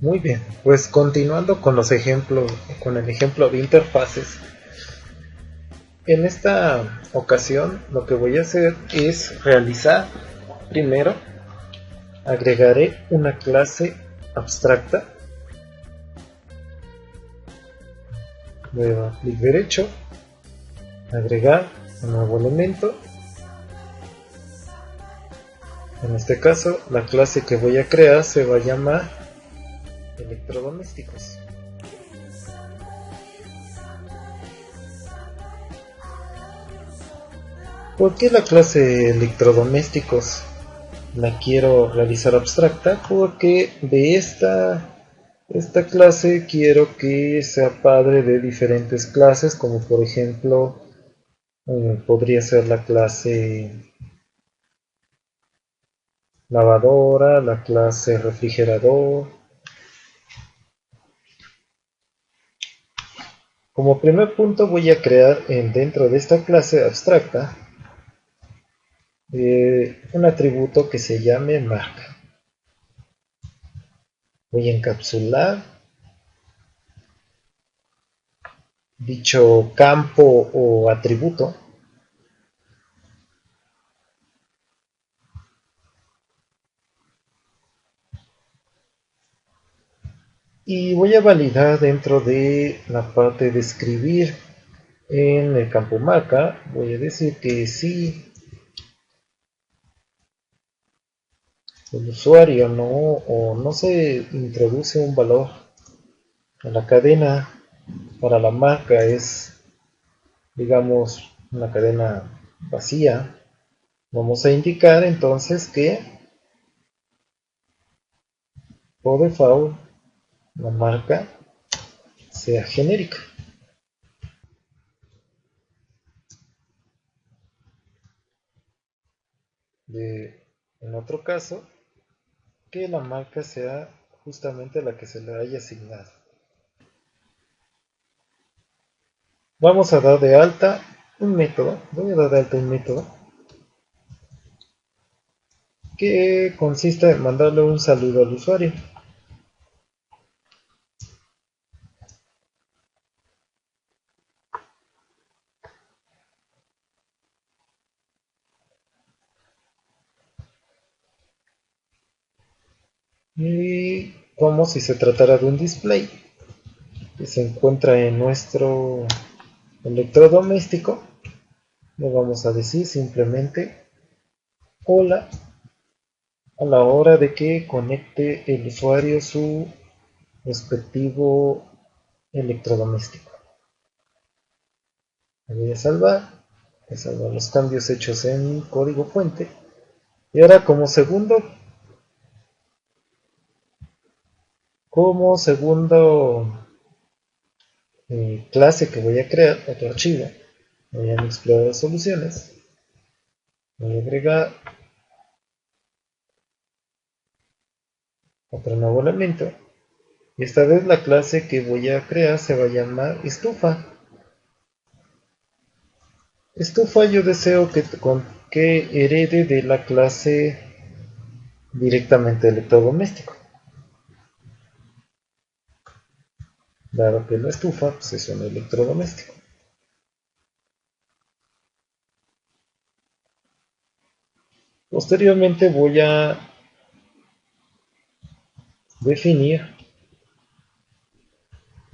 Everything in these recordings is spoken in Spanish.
Muy bien, pues continuando con los ejemplos, con el ejemplo de interfaces, en esta ocasión lo que voy a hacer es realizar primero, agregaré una clase abstracta, voy a dar clic derecho, agregar un nuevo elemento, en este caso la clase que voy a crear se va a llamar electrodomésticos. ¿Por qué la clase electrodomésticos la quiero realizar abstracta? Porque de esta clase quiero que sea padre de diferentes clases, como por ejemplo podría ser la clase lavadora, la clase refrigerador. Como primer punto voy a crear dentro de esta clase abstracta un atributo que se llame marca. Voy a encapsular dicho campo o atributo y voy a validar dentro de la parte de escribir en el campo marca. Voy a decir que si el usuario no se introduce un valor en la cadena para la marca, es digamos una cadena vacía, vamos a indicar entonces que por default la marca sea genérica. En otro caso, que la marca sea justamente la que se le haya asignado. Vamos a dar de alta un método, voy a dar de alta un método que consiste en mandarle un saludo al usuario. Y como si se tratara de un display que se encuentra en nuestro electrodoméstico, le vamos a decir simplemente hola a la hora de que conecte el usuario su respectivo electrodoméstico. Le voy a salvar los cambios hechos en mi código fuente. Y ahora como segundo clase que voy a crear, otro archivo, voy a mi explorador de soluciones, voy a agregar otro nuevo elemento. Y esta vez la clase que voy a crear se va a llamar estufa. Estufa yo deseo que herede de la clase directamente electrodoméstico. Dado que la estufa pues, es un electrodoméstico. Posteriormente voy a definir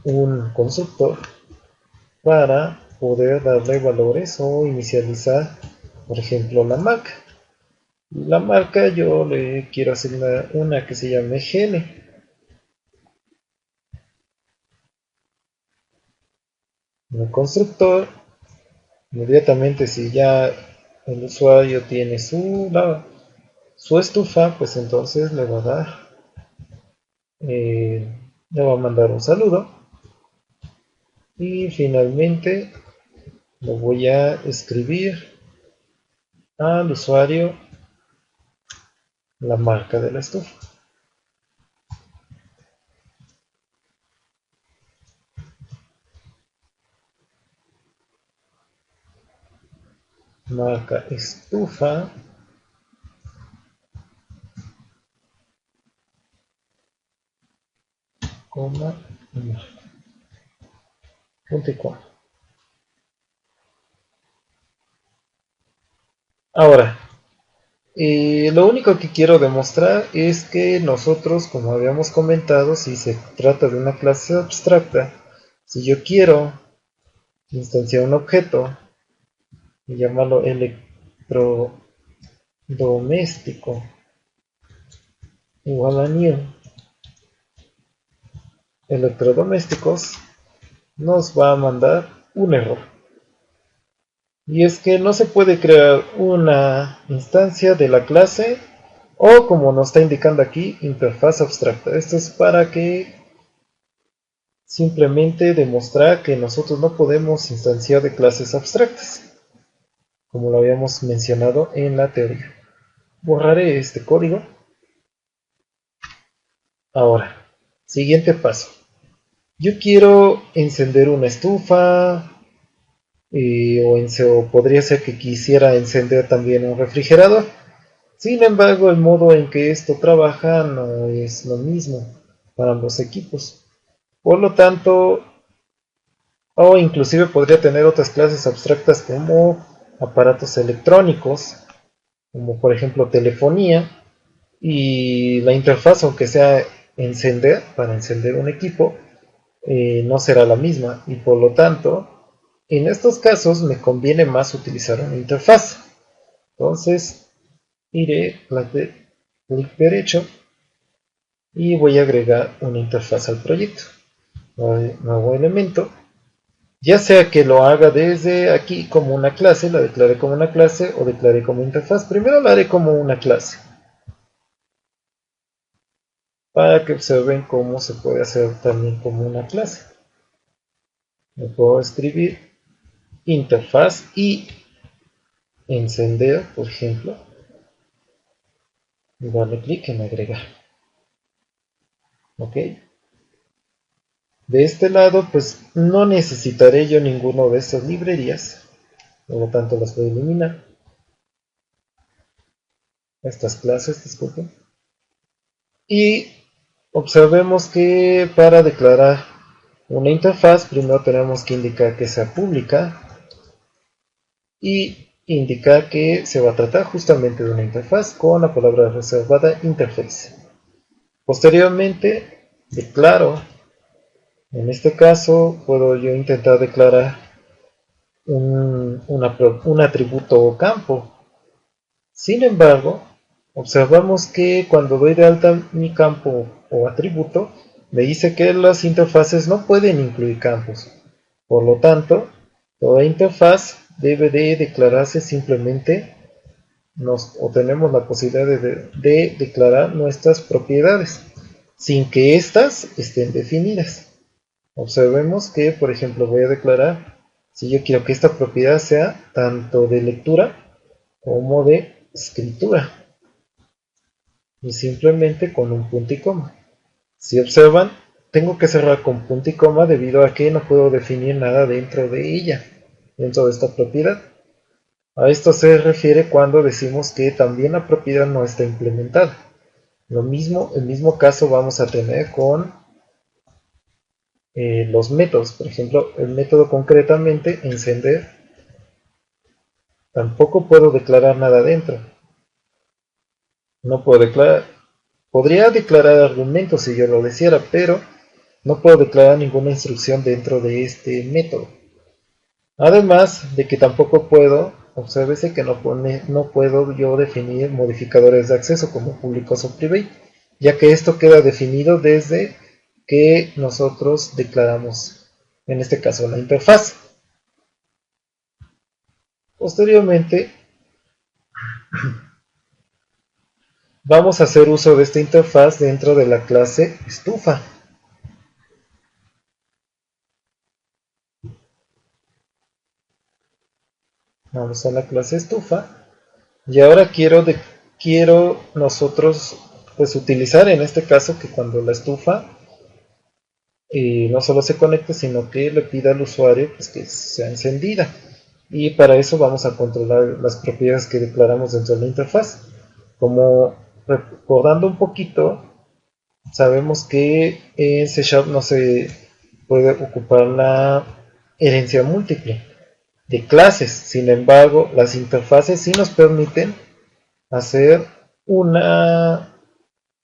un constructor para poder darle valores o inicializar, por ejemplo, la marca. La marca yo le quiero asignar una que se llame GN. En el constructor, inmediatamente si ya el usuario tiene su estufa, pues entonces le va a mandar un saludo y finalmente lo voy a escribir al usuario la marca de la estufa. Marca estufa coma, punto y coma. Ahora, lo único que quiero demostrar es que nosotros, como habíamos comentado, si se trata de una clase abstracta, si yo quiero instanciar un objeto y llamarlo electrodoméstico igual a new electrodomésticos, nos va a mandar un error. Y es que no se puede crear una instancia de la clase o, como nos está indicando aquí, interfaz abstracta. Esto es para que simplemente demostrar que nosotros no podemos instanciar de clases abstractas, como lo habíamos mencionado en la teoría. Borraré este código. Ahora, siguiente paso. Yo quiero encender una estufa, o podría ser que quisiera encender también un refrigerador. Sin embargo, el modo en que esto trabaja no es lo mismo para ambos equipos. Por lo tanto, o inclusive podría tener otras clases abstractas como aparatos electrónicos, como por ejemplo telefonía, y la interfaz, aunque sea encender, para encender un equipo, no será la misma, y por lo tanto, en estos casos me conviene más utilizar una interfaz. Entonces, iré clic derecho y voy a agregar una interfaz al proyecto. Nuevo elemento, ya sea que lo haga desde aquí como una clase, la declaré como una clase o declaré como interfaz. Primero la haré como una clase, para que observen cómo se puede hacer también como una clase. Me puedo escribir interfaz y encender, por ejemplo, y darle clic en agregar. Ok. De este lado, pues no necesitaré yo ninguno de estas librerías, por lo tanto las voy a eliminar. Estas clases, disculpen. Y observemos que para declarar una interfaz, primero tenemos que indicar que sea pública y indicar que se va a tratar justamente de una interfaz con la palabra reservada interface. Posteriormente, declaro, en este caso, puedo yo intentar declarar un atributo o campo. Sin embargo, observamos que cuando doy de alta mi campo o atributo, me dice que las interfaces no pueden incluir campos. Por lo tanto, toda interfaz debe de declararse simplemente, o tenemos la posibilidad de declarar nuestras propiedades, sin que éstas estén definidas. Observemos que, por ejemplo, voy a declarar si yo quiero que esta propiedad sea tanto de lectura como de escritura, y simplemente con un punto y coma. Si observan, tengo que cerrar con punto y coma debido a que no puedo definir nada dentro de ella, dentro de esta propiedad. A esto se refiere cuando decimos que también la propiedad no está implementada. El mismo caso vamos a tener con los métodos. Por ejemplo, el método concretamente encender, tampoco puedo declarar nada dentro. No puedo declarar, podría declarar argumentos si yo lo deseara, pero no puedo declarar ninguna instrucción dentro de este método. Además de que tampoco puedo, obsérvese que no puedo yo definir modificadores de acceso como públicos o private, ya que esto queda definido desde que nosotros declaramos, en este caso, la interfaz. Posteriormente, vamos a hacer uso de esta interfaz dentro de la clase estufa. Vamos a la clase estufa y ahora quiero nosotros pues utilizar en este caso que cuando la estufa no solo se conecte, sino que le pida al usuario pues, que sea encendida, y para eso vamos a controlar las propiedades que declaramos dentro de la interfaz. Como recordando un poquito, sabemos que en C# no se puede ocupar la herencia múltiple de clases. Sin embargo, las interfaces sí nos permiten hacer una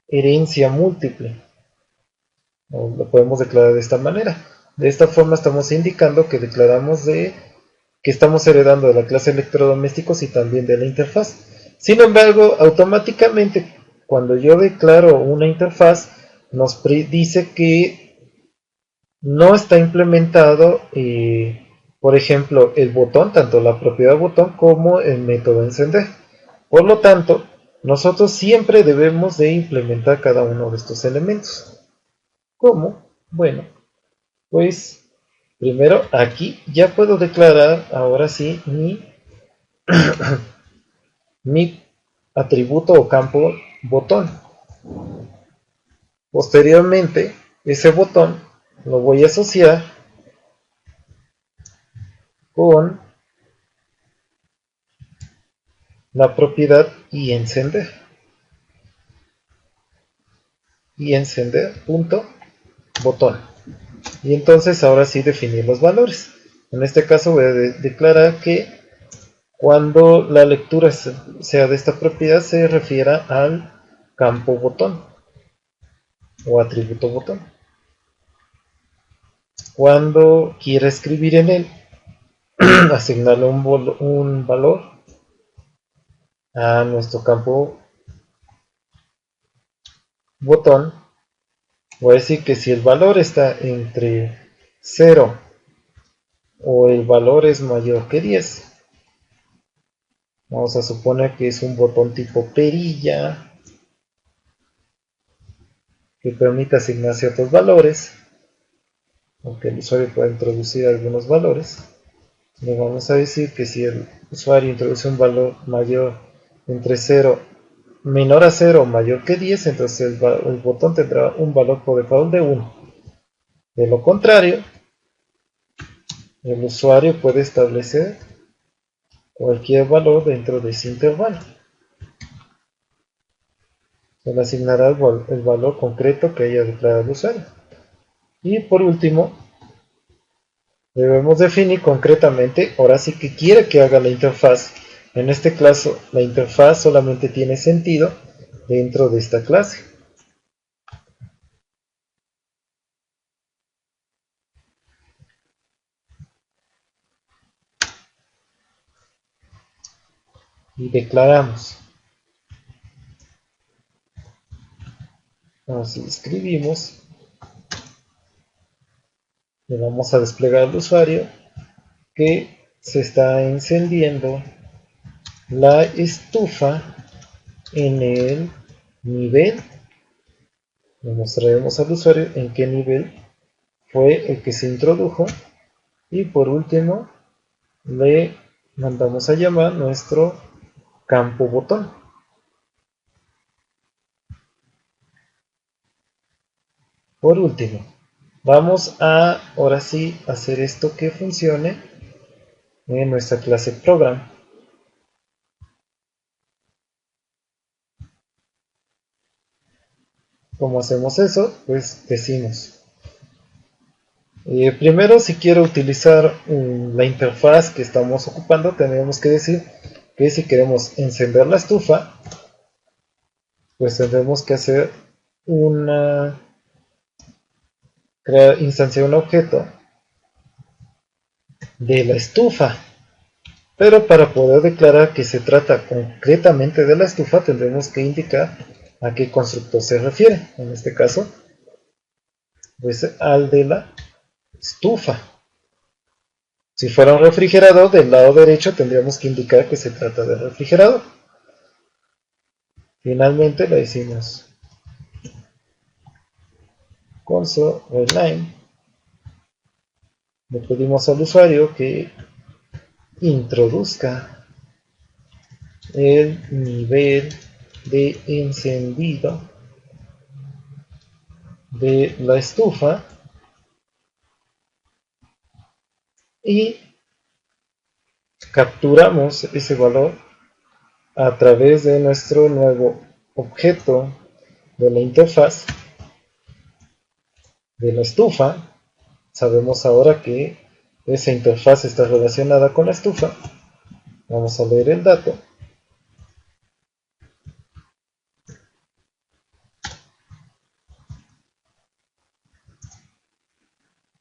herencia múltiple. O lo podemos declarar de esta manera. De esta forma estamos indicando que declaramos que estamos heredando de la clase electrodomésticos y también de la interfaz. Sin embargo, automáticamente cuando yo declaro una interfaz nos dice que no está implementado, por ejemplo, el botón, tanto la propiedad botón como el método encender. Por lo tanto, nosotros siempre debemos de implementar cada uno de estos elementos. ¿Cómo? Bueno, pues primero aquí ya puedo declarar ahora sí mi atributo o campo botón. Posteriormente, ese botón lo voy a asociar con la propiedad y encender punto botón. Y entonces ahora sí definir los valores. En este caso voy a declarar que cuando la lectura sea de esta propiedad se refiera al campo botón o atributo botón. Cuando quiera escribir en él, asignarle un valor a nuestro campo botón, voy a decir que si el valor está entre 0 o el valor es mayor que 10, vamos a suponer que es un botón tipo perilla que permite asignar ciertos valores, aunque el usuario pueda introducir algunos valores. Le vamos a decir que si el usuario introduce un valor mayor entre 0 menor a 0 o mayor que 10, entonces el botón tendrá un valor por default de 1. De lo contrario, el usuario puede establecer cualquier valor dentro de ese intervalo. Se le asignará el valor concreto que haya declarado el usuario. Y por último, debemos definir concretamente, ahora sí que quiere que haga la interfaz. En este caso, la interfaz solamente tiene sentido dentro de esta clase. Y declaramos. Así escribimos. Le vamos a desplegar al usuario que se está encendiendo la estufa en el nivel. Le mostraremos al usuario en qué nivel fue el que se introdujo. Y por último, le mandamos a llamar nuestro campo botón. Por último, vamos a ahora sí hacer esto que funcione en nuestra clase program. ¿Cómo hacemos eso? Pues decimos primero, si quiero utilizar la interfaz que estamos ocupando, tenemos que decir que si queremos encender la estufa, pues tendremos que hacer instanciar un objeto de la estufa. Pero para poder declarar que se trata concretamente de la estufa, tendremos que indicar a qué constructor se refiere. En este caso, pues al de la estufa. Si fuera un refrigerador, del lado derecho tendríamos que indicar que se trata de refrigerador. Finalmente le decimos console readline. Le pedimos al usuario que introduzca el nivel de encendido de la estufa y capturamos ese valor a través de nuestro nuevo objeto de la interfaz de la estufa. Sabemos ahora que esa interfaz está relacionada con la estufa. Vamos a leer el dato.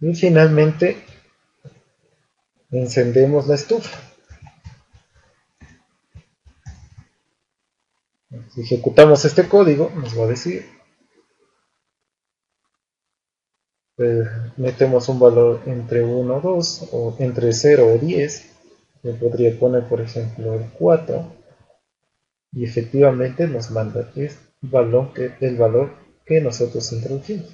Y finalmente encendemos la estufa. Si ejecutamos este código, nos va a decir, metemos un valor entre 1 o 2, o entre 0 o 10. Le podría poner, por ejemplo, el 4. Y efectivamente nos manda el valor que nosotros introdujimos.